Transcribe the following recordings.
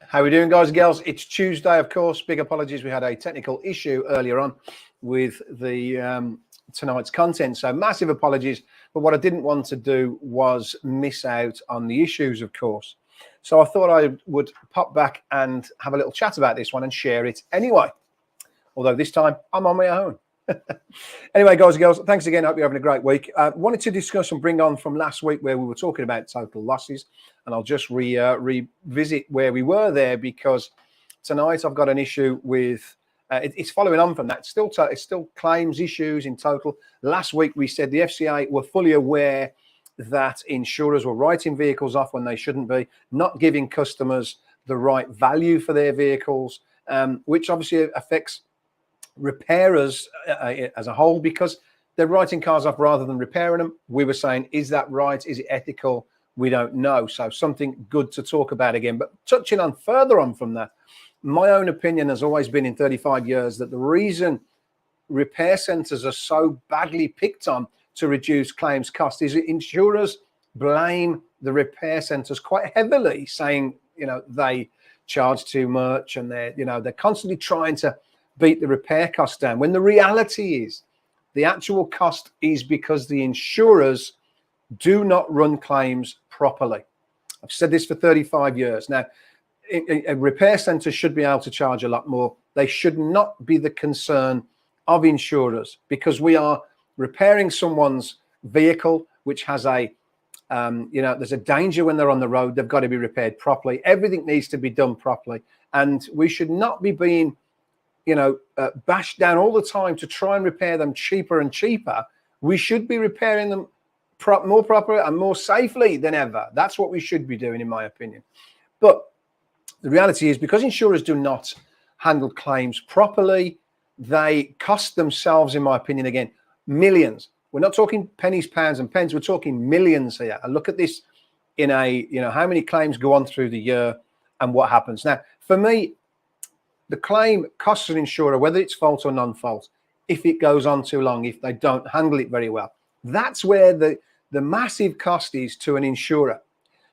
How are we doing, guys and girls? It's Tuesday, of course. Big apologies. We had a technical issue earlier on with the tonight's content. So massive apologies. But what I didn't want to do was miss out on the issues, of course. So I thought I would pop back and have a little chat about this one and share it anyway. Although this time I'm on my own. Anyway, guys and girls, thanks again. I hope you're having a great week. Wanted to discuss and bring on from last week where we were talking about total losses. And I'll just revisit where we were there, because tonight I've got an issue with, it's following on from that. It's still claims issues in total. Last week we said the FCA were fully aware that insurers were writing vehicles off when they shouldn't be, not giving customers the right value for their vehicles, which obviously affects repairers as a whole, because they're writing cars off rather than repairing them. We were saying, is that right? Is it ethical? We don't know. So something good to talk about again. But touching on further on from that, my own opinion has always been in 35 years that the reason repair centres are so badly picked on to reduce claims cost is that insurers blame the repair centres quite heavily, saying, they charge too much, and they're constantly trying to beat the repair cost down, when the reality is the actual cost is because the insurers do not run claims properly. I've said this for 35 years. Now, a repair centre should be able to charge a lot more. They should not be the concern of insurers, because we are repairing someone's vehicle, which has there's a danger when they're on the road. They've got to be repaired properly. Everything needs to be done properly. And we should not be being bashed down all the time to try and repair them cheaper and cheaper. We should be repairing them more proper and more safely than ever. That's what we should be doing, in my opinion. But the reality is, because insurers do not handle claims properly, they cost themselves, in my opinion, again, millions. We're not talking pennies, pounds and pence. We're talking millions here. And look at this in how many claims go on through the year and what happens. Now, for me, the claim costs an insurer, whether it's fault or non-fault, if it goes on too long, if they don't handle it very well. That's where the massive cost is to an insurer.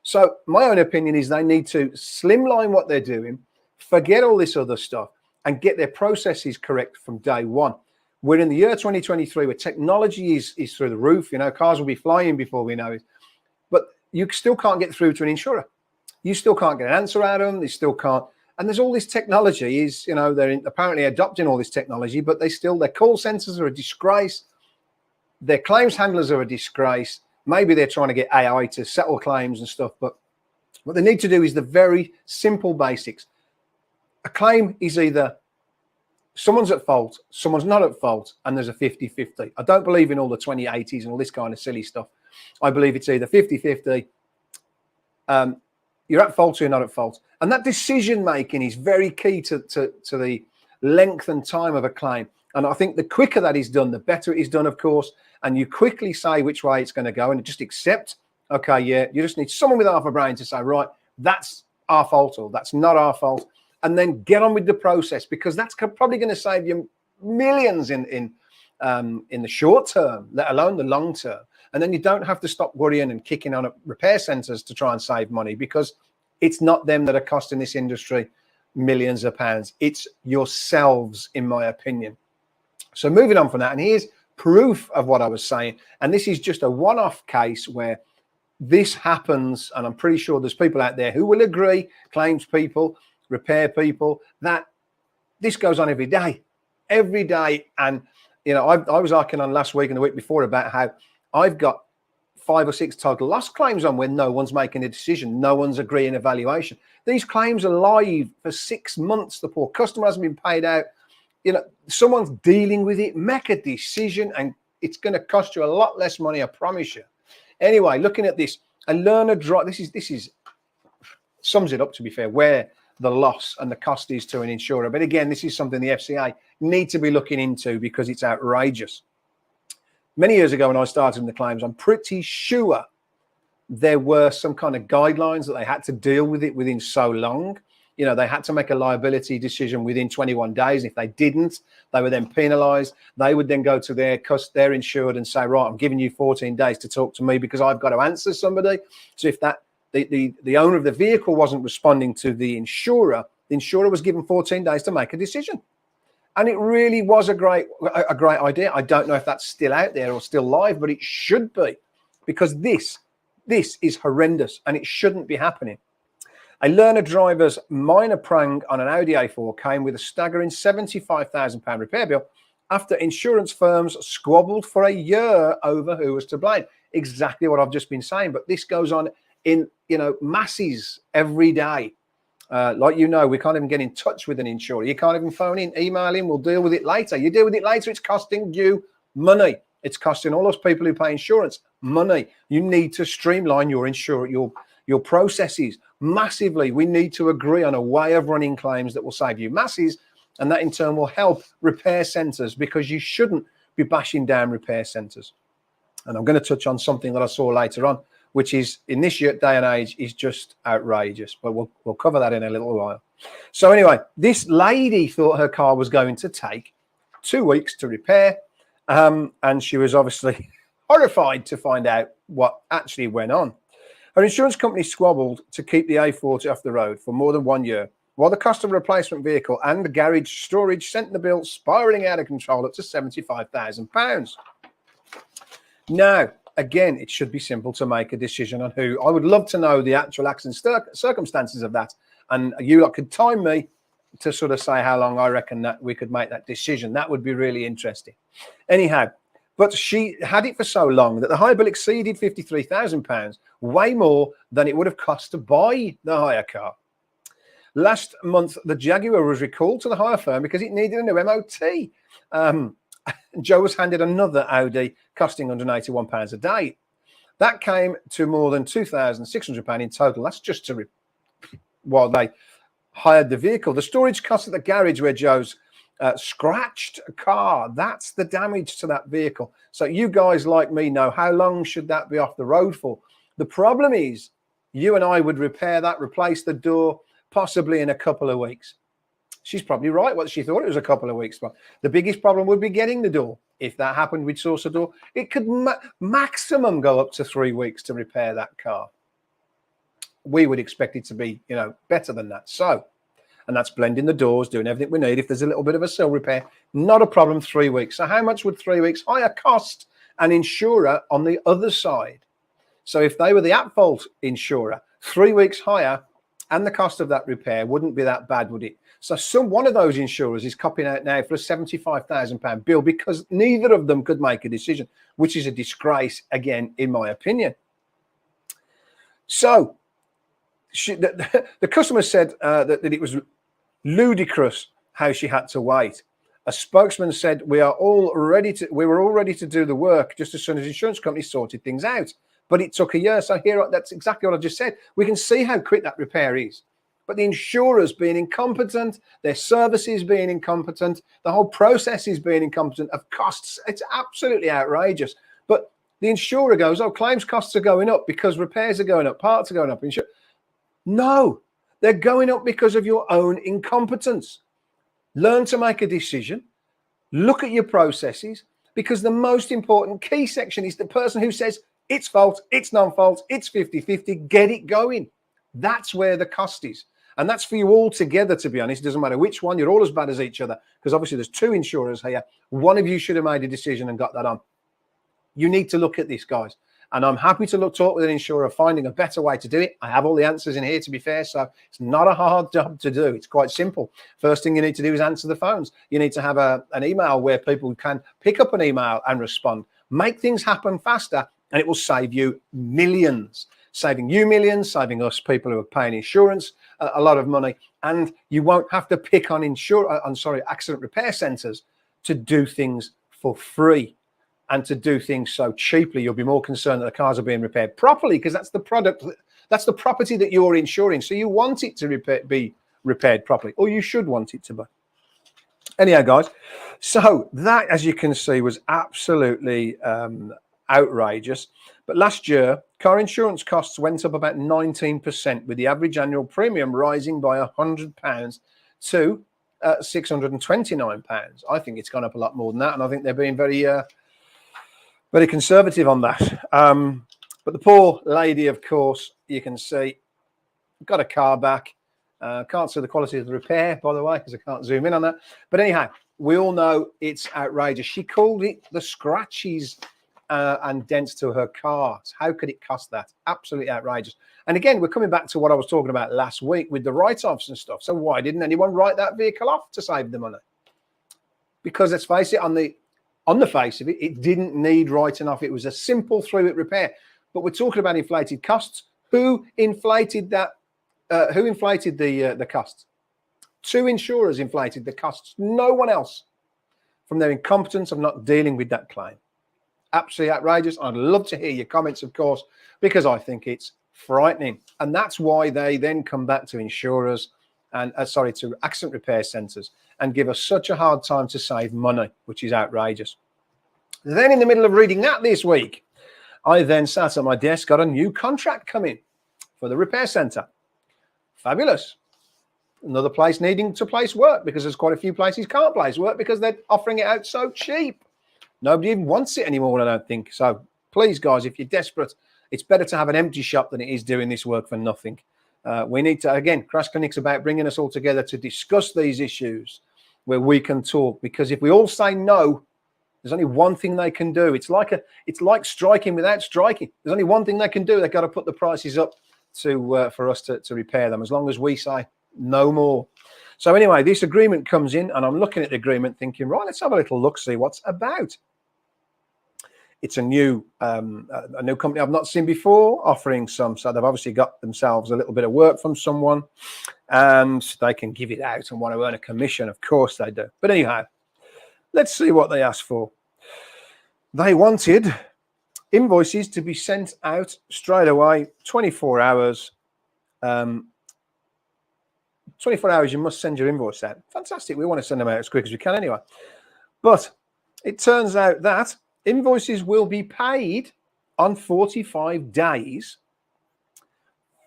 So my own opinion is they need to slimline what they're doing, forget all this other stuff, and get their processes correct from day one. We're in the year 2023 where technology is through the roof. Cars will be flying before we know it. But you still can't get through to an insurer. You still can't get an answer out of them. They still can't. And there's all this technology they're apparently adopting all this technology, but their call centers are a disgrace. Their claims handlers are a disgrace. Maybe they're trying to get AI to settle claims and stuff, but what they need to do is the very simple basics. A claim is either someone's at fault, someone's not at fault, and there's a 50-50. I don't believe in all the 20/80s and all this kind of silly stuff. I believe it's either 50-50. You're at fault or you're not at fault. And that decision making is very key to the length and time of a claim. And I think the quicker that is done, the better it is done, of course. And you quickly say which way it's going to go and just accept, okay, yeah, you just need someone with half a brain to say, right, that's our fault or that's not our fault. And then get on with the process, because that's probably going to save you millions in the short term, let alone the long term. And then you don't have to stop worrying and kicking on at repair centers to try and save money, because it's not them that are costing this industry millions of pounds. It's yourselves, in my opinion. So moving on from that, and here's proof of what I was saying. And this is just a one-off case where this happens. And I'm pretty sure there's people out there who will agree, claims people, repair people, that this goes on every day. And, I was arguing on last week and the week before about how I've got 5 or 6 total loss claims on where no one's making a decision. No one's agreeing evaluation. These claims are live for 6 months. The poor customer hasn't been paid out. Someone's dealing with it. Make a decision, and it's going to cost you a lot less money, I promise you. Anyway, looking at this, a learner drive. This is sums it up, to be fair, where the loss and the cost is to an insurer. But again, this is something the FCA need to be looking into, because it's outrageous. Many years ago when I started in the claims, I'm pretty sure there were some kind of guidelines that they had to deal with it within so long. They had to make a liability decision within 21 days. If they didn't, they were then penalized. They would then go to their insured and say, right, I'm giving you 14 days to talk to me because I've got to answer somebody. So if that the owner of the vehicle wasn't responding to the insurer was given 14 days to make a decision. And it really was a great idea. I don't know if that's still out there or still live, but it should be, because this is horrendous and it shouldn't be happening. A learner driver's minor prank on an Audi A4 came with a staggering £75,000 repair bill after insurance firms squabbled for a year over who was to blame. Exactly what I've just been saying, but this goes on in masses every day. We can't even get in touch with an insurer. You can't even phone in, email in, we'll deal with it later. You deal with it later, it's costing you money. It's costing all those people who pay insurance money. You need to streamline your your processes massively. We need to agree on a way of running claims that will save you masses, and that in turn will help repair centres, because you shouldn't be bashing down repair centres. And I'm going to touch on something that I saw later on, which is, in this day and age, is just outrageous. But we'll cover that in a little while. So anyway, this lady thought her car was going to take 2 weeks to repair, and she was obviously horrified to find out what actually went on. Her insurance company squabbled to keep the A40 off the road for more than 1 year, while the cost of a replacement vehicle and the garage storage sent the bill spiralling out of control up to £75,000. Now, again, it should be simple to make a decision on who. I would love to know the actual accident circumstances of that. And you lot could time me to sort of say how long I reckon that we could make that decision. That would be really interesting. Anyhow, but she had it for so long that the hire bill exceeded £53,000, way more than it would have cost to buy the hire car. Last month, the Jaguar was recalled to the hire firm because it needed a new MOT. Joe was handed another Audi costing £181 a day. That came to more than £2,600 in total. That's just while they hired the vehicle. The storage cost at the garage where Joe's scratched a car, that's the damage to that vehicle. So you guys like me know, how long should that be off the road for? The problem is, you and I would repair that, replace the door, possibly in a couple of weeks. She's probably right. What she thought it was a couple of weeks, but the biggest problem would be getting the door. If that happened, we'd source a door. It could maximum go up to 3 weeks to repair that car. We would expect it to be, better than that. So, and that's blending the doors, doing everything we need. If there's a little bit of a sill repair, not a problem, 3 weeks. So how much would 3 weeks hire cost an insurer on the other side? So if they were the at-fault insurer, 3 weeks hire and the cost of that repair wouldn't be that bad, would it? So one of those insurers is copping out now for a £75,000 bill because neither of them could make a decision, which is a disgrace, again, in my opinion. So the customer said that it was ludicrous how she had to wait. A spokesman said, we were all ready to do the work just as soon as the insurance company sorted things out. But it took a year. So that's exactly what I just said. We can see how quick that repair is. But the insurers being incompetent, their services being incompetent, the whole process is being incompetent of costs. It's absolutely outrageous. But the insurer goes, oh, claims costs are going up because repairs are going up, parts are going up. No, they're going up because of your own incompetence. Learn to make a decision. Look at your processes, because the most important key section is the person who says it's fault, it's non-fault, it's 50-50, get it going. That's where the cost is. And that's for you all together, to be honest. It doesn't matter which one. You're all as bad as each other, because obviously there's two insurers here. One of you should have made a decision and got that on. You need to look at this, guys. And I'm happy to talk with an insurer, finding a better way to do it. I have all the answers in here, to be fair. So it's not a hard job to do. It's quite simple. First thing you need to do is answer the phones. You need to have an email where people can pick up an email and respond. Make things happen faster, and it will save you millions. Saving you millions, saving us people who are paying insurance a lot of money, and you won't have to pick on accident repair centres to do things for free and to do things so cheaply. You'll be more concerned that the cars are being repaired properly, because that's the product, that's the property that you're insuring. So you want it to be repaired properly, or you should want it to be. Anyhow, guys, so that, as you can see, was absolutely outrageous. But last year, car insurance costs went up about 19%, with the average annual premium rising by £100 to £629. I think it's gone up a lot more than that, and I think they're being very conservative on that. But the poor lady, of course, you can see, got a car back. Can't see the quality of the repair, by the way, because I can't zoom in on that. But anyhow, we all know it's outrageous. She called it the scratches and dents to her car. How could it cost that? Absolutely outrageous. And again, we're coming back to what I was talking about last week with the write-offs and stuff. So why didn't anyone write that vehicle off to save the money? Because let's face it, on the face of it, it didn't need writing off. It was a simple through-it repair. But we're talking about inflated costs. Who inflated that? Who inflated the costs? Two insurers inflated the costs. No one else, from their incompetence of not dealing with that claim. Absolutely outrageous. I'd love to hear your comments, of course, because I think it's frightening. And that's why they then come back to insurers and to accident repair centres and give us such a hard time to save money, which is outrageous. Then in the middle of reading that this week, I then sat at my desk, got a new contract coming for the repair centre. Fabulous. Another place needing to place work, because there's quite a few places can't place work because they're offering it out so cheap. Nobody even wants it anymore, I don't think. So please, guys, if you're desperate, it's better to have an empty shop than it is doing this work for nothing. We need to, again, Crash Clinic's about bringing us all together to discuss these issues where we can talk, because if we all say no, there's only one thing they can do. It's like striking without striking. There's only one thing they can do. They've got to put the prices up for us to repair them, as long as we say no more. So anyway, this agreement comes in, and I'm looking at the agreement thinking, right, let's have a little look, see what's about. It's a new company I've not seen before, offering some. So they've obviously got themselves a little bit of work from someone, and they can give it out and want to earn a commission. Of course they do. But anyhow, let's see what they asked for. They wanted invoices to be sent out straight away, 24 hours. 24 hours, you must send your invoice out. Fantastic. We want to send them out as quick as we can anyway. But it turns out that invoices will be paid on 45 days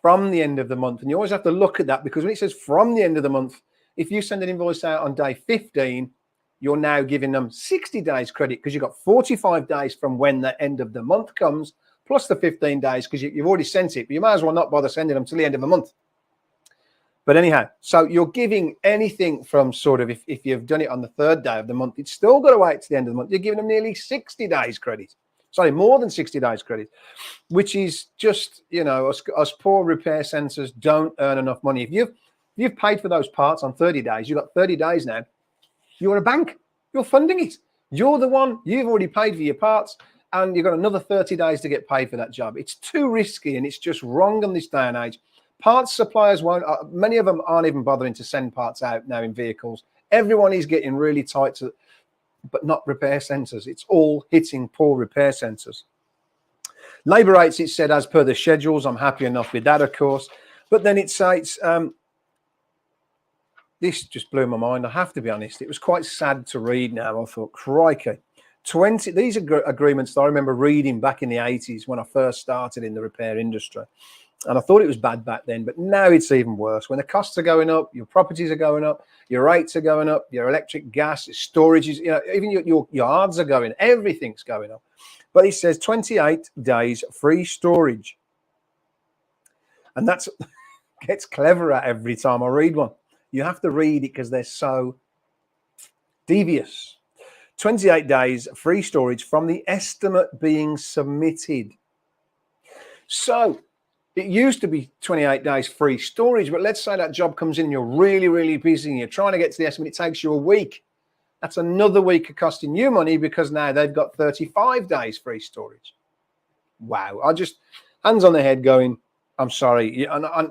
from the end of the month. And you always have to look at that, because when it says from the end of the month, if you send an invoice out on day 15, you're now giving them 60 days credit, because you've got 45 days from when the end of the month comes, plus the 15 days because you've already sent it. But you might as well not bother sending them till the end of the month. But anyhow, so you're giving anything from sort of, if you've done it on the third day of the month, it's still got to wait to the end of the month. You're giving them nearly 60 days credit. Sorry, more than 60 days credit, which is just, you know, us poor repair centres don't earn enough money. If you've paid for those parts on 30 days, you've got 30 days now. You're a bank. You're funding it. You're the one. You've already paid for your parts, and you've got another 30 days to get paid for that job. It's too risky, and it's just wrong in this day and age. Parts suppliers won't, many of them aren't even bothering to send parts out now in vehicles. Everyone is getting really tight, but not repair centres. It's all hitting poor repair centres. Labour rates, it said, as per the schedules. I'm happy enough with that, of course. But then it states, this just blew my mind. I have to be honest. It was quite sad to read now. I thought, crikey. These are agreements that I remember reading back in the 80s when I first started in the repair industry. And I thought it was bad back then, but now it's even worse. When the costs are going up, your properties are going up, your rates are going up, your electric, gas, storage is, you know, even your yards are going, everything's going up. But it says 28 days free storage. And that's gets cleverer every time I read one. You have to read it because they're so devious. 28 days free storage from the estimate being submitted. So it used to be 28 days free storage, but let's say that job comes in and you're really, really busy and you're trying to get to the estimate. It takes you a week. That's another week of costing you money, because now they've got 35 days free storage. Wow. I just, hands on the head going, I'm sorry. And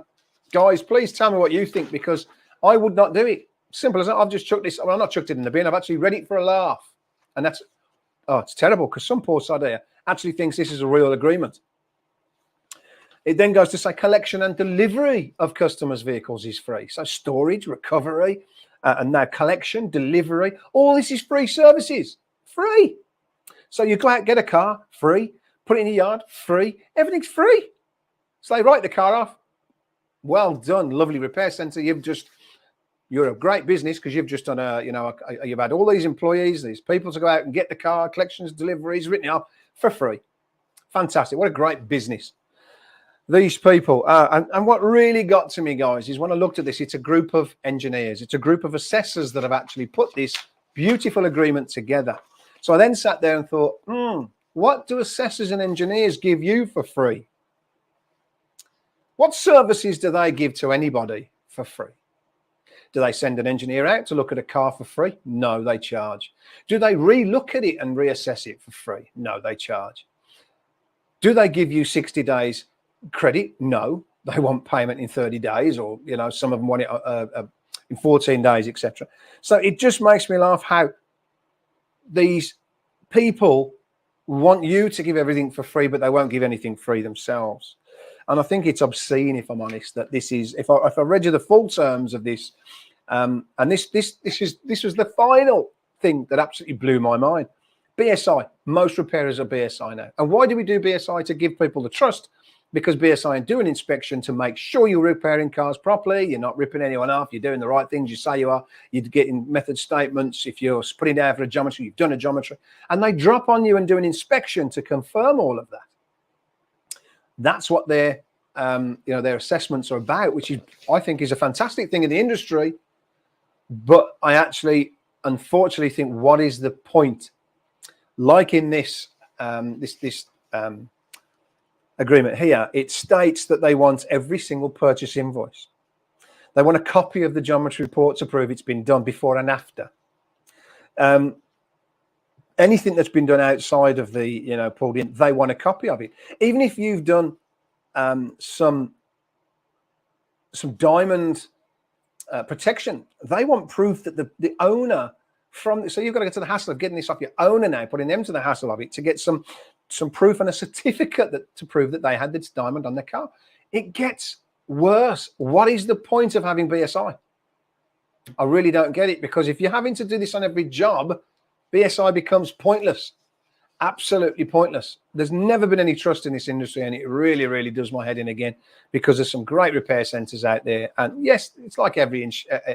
guys, please tell me what you think, because I would not do it. Simple as that. I've just chucked this. Well, I've not chucked it in the bin. I've actually read it for a laugh. And that's, it's terrible, because some poor sod here actually thinks this is a real agreement. It then goes to say collection and delivery of customers' vehicles is free. So storage, recovery, and now collection, delivery, all this is free services, free. So you go out, get a car, free, put it in your yard, free, everything's free. So they write the car off. Well done, lovely repair centre. You're a great business, because you've just done you've had all these employees, these people to go out and get the car, collections, deliveries, written off for free. Fantastic. What a great business. These people, and what really got to me, guys, is when I looked at this, it's a group of engineers. It's a group of assessors that have actually put this beautiful agreement together. So I then sat there and thought, what do assessors and engineers give you for free? What services do they give to anybody for free? Do they send an engineer out to look at a car for free? No, they charge. Do they re-look at it and reassess it for free? No, they charge. Do they give you 60 days credit? No, they want payment in 30 days, or, you know, some of them want it in 14 days, etc. So it just makes me laugh how these people want you to give everything for free, but they won't give anything free themselves. And I think it's obscene, if I'm honest, that this is, if I read you the full terms of this, and this was the final thing that absolutely blew my mind. BSI, most repairers are BSI now. And why do we do BSI? To give people the trust, because BSI do an inspection to make sure you're repairing cars properly, you're not ripping anyone off, you're doing the right things you say you are, you're getting method statements. If you're putting down for a geometry, you've done a geometry, and they drop on you and do an inspection to confirm all of that. That's what their their assessments are about, which is, I think, is a fantastic thing in the industry. But I actually, unfortunately, think, what is the point? Like in this agreement here, it states that they want every single purchase invoice. They want a copy of the geometry report to prove it's been done before and after. Anything that's been done outside of the, pulled in, they want a copy of it. Even if you've done some diamond protection, they want proof that the owner so you've got to get to the hassle of getting this off your owner now, putting them to the hassle of it to get some proof and a certificate to prove that they had this diamond on their car. It gets worse. What is the point of having BSI? I really don't get it, because if you're having to do this on every job, BSI becomes pointless. Absolutely pointless. There's never been any trust in this industry, and it really, really does my head in again, because there's some great repair centers out there. And yes, it's like every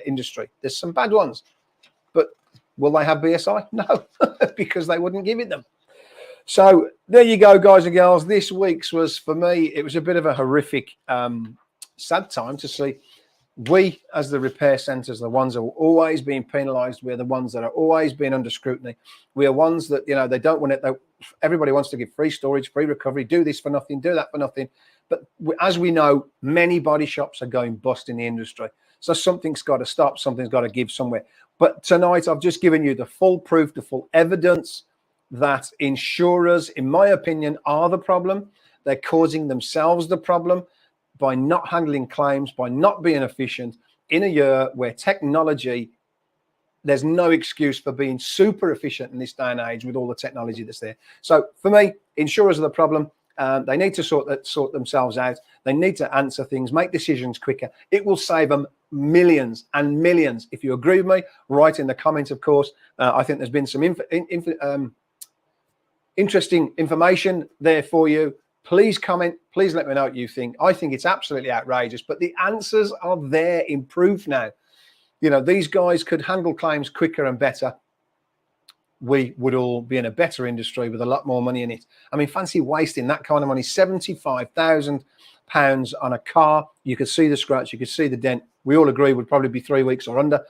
industry. There's some bad ones, but will they have BSI? No, because they wouldn't give it them. So there you go, guys and girls. This week's was, for me, it was a bit of a horrific, sad time to see. We, as the repair centres, the ones that are always being penalised. We're the ones that are always being under scrutiny. We are ones that, they don't want it. Everybody wants to give free storage, free recovery, do this for nothing, do that for nothing. But as we know, many body shops are going bust in the industry. So something's got to stop. Something's got to give somewhere. But tonight, I've just given you the full proof, the full evidence that insurers, in my opinion, are the problem. They're causing themselves the problem by not handling claims, by not being efficient in a year where technology, there's no excuse for being super efficient in this day and age with all the technology that's there. So for me, insurers are the problem. They need to sort themselves out. They need to answer things, make decisions quicker. It will save them millions and millions. If you agree with me, write in the comments, of course. I think there's been some interesting information there for you. Please comment. Please let me know what you think. I think it's absolutely outrageous, but the answers are there in proof now. These guys could handle claims quicker and better. We would all be in a better industry with a lot more money in it. I mean, fancy wasting that kind of money, £75,000 on a car. You could see the scratch. You could see the dent. We all agree would probably be 3 weeks or under.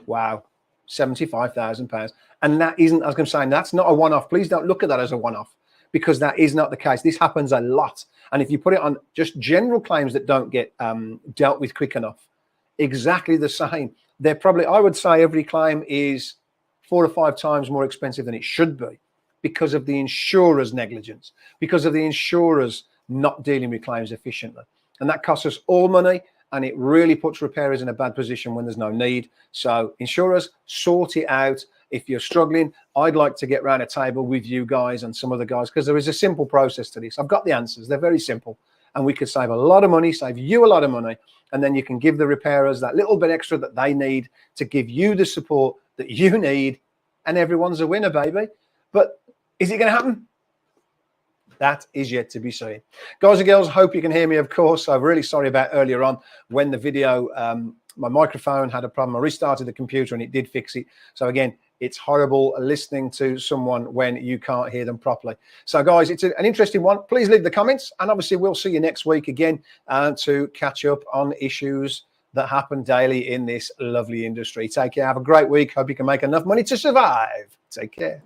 Wow, £75,000. And that isn't, as I'm saying, that's not a one-off. Please don't look at that as a one-off, because that is not the case. This happens a lot. And if you put it on just general claims that don't get dealt with quick enough, exactly the same. They're probably, I would say, every claim is 4 or 5 times more expensive than it should be, because of the insurer's negligence, because of the insurers not dealing with claims efficiently. And that costs us all money, and it really puts repairers in a bad position when there's no need. So insurers, sort it out. If you're struggling, I'd like to get around a table with you guys and some other guys, because there is a simple process to this. I've got the answers. They're very simple, and we could save a lot of money, save you a lot of money, and then you can give the repairers that little bit extra that they need to give you the support that you need, and everyone's a winner, baby. But is it going to happen? That is yet to be seen. Guys and girls, hope you can hear me, of course. I'm really sorry about earlier on when the video, my microphone had a problem. I restarted the computer and it did fix it. So again, It's horrible listening to someone when you can't hear them properly. So guys, it's an interesting one. Please leave the comments, and obviously we'll see you next week again to catch up on issues that happen daily in this lovely industry. Take care. Have a great week. Hope you can make enough money to survive. Take care.